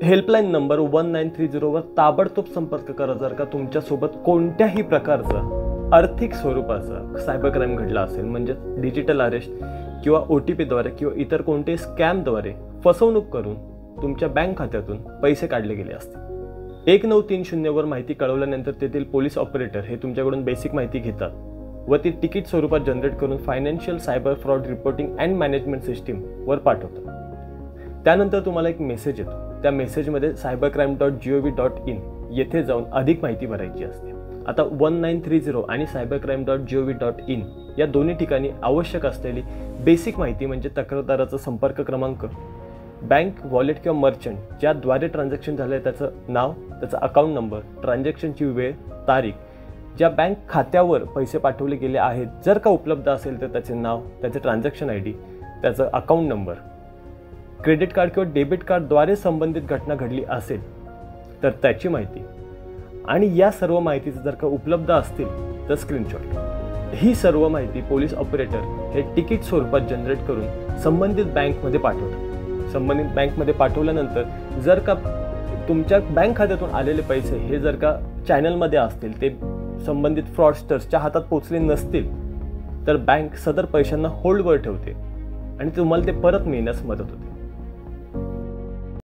Helpline number 1930 वर ताबडतोब संपर्क करा जर का तुमच्यासोबत कोणत्याही प्रकारचा आर्थिक स्वरूपाचा सायबर क्राईम घडला असेल, म्हणजे डिजिटल अरेस्ट किंवा OTPद्वारे किंवा इतर कोणत्याही स्कॅमद्वारे फसवणूक करून तुमच्या बँक खात्यातून पैसे काढले गेले असतील। 1930 वर माहिती कळवल्यानंतर तेथील पोलीस ऑपरेटर हे तुमच्याकडून बेसिक माहिती घेतात व ती तिकीट स्वरूपात जनरेट करून financial cyber fraud reporting and management system वर पाठवतात। त्यानंतर तुम्हाला एक मेसेज येतो, त्या मेसेजमध्ये cybercrime.gov.in येथे जाऊन अधिक माहिती भरायची असते। आता 1930 आणि cybercrime.gov.in या दोन्ही ठिकाणी आवश्यक असलेली बेसिक माहिती म्हणजे तक्रारदाराचा संपर्क क्रमांक, बँक, वॉलेट किंवा मर्चंट ज्याद्वारे ट्रान्झॅक्शन झालं त्याचं नाव, त्याचा अकाउंट नंबर, ट्रान्झॅक्शनची वेळ, तारीख, ज्या बँक खात्यावर पैसे पाठवले गेले आहेत जर का उपलब्ध असेल तर त्याचे नाव, त्याचे ट्रान्झॅक्शन ID, त्याचं अकाउंट नंबर, क्रेडिट कार्ड किंवा डेबिट कार्डद्वारे संबंधित घटना घडली असेल तर त्याची माहिती आणि या सर्व माहितीचं जर का उपलब्ध असतील तर स्क्रीनशॉट। ही सर्व माहिती पोलीस ऑपरेटर हे तिकीट स्वरूपात जनरेट करून संबंधित बँकमध्ये पाठवतात। संबंधित बँकमध्ये पाठवल्यानंतर जर का तुमच्या बँक खात्यातून आलेले पैसे हे जर का चॅनलमध्ये असतील, ते संबंधित फ्रॉडस्टर्सच्या हातात पोचले नसतील तर बँक सदर पैशांना होल्डवर ठेवते आणि तुम्हाला ते परत मिळण्यास मदत होते।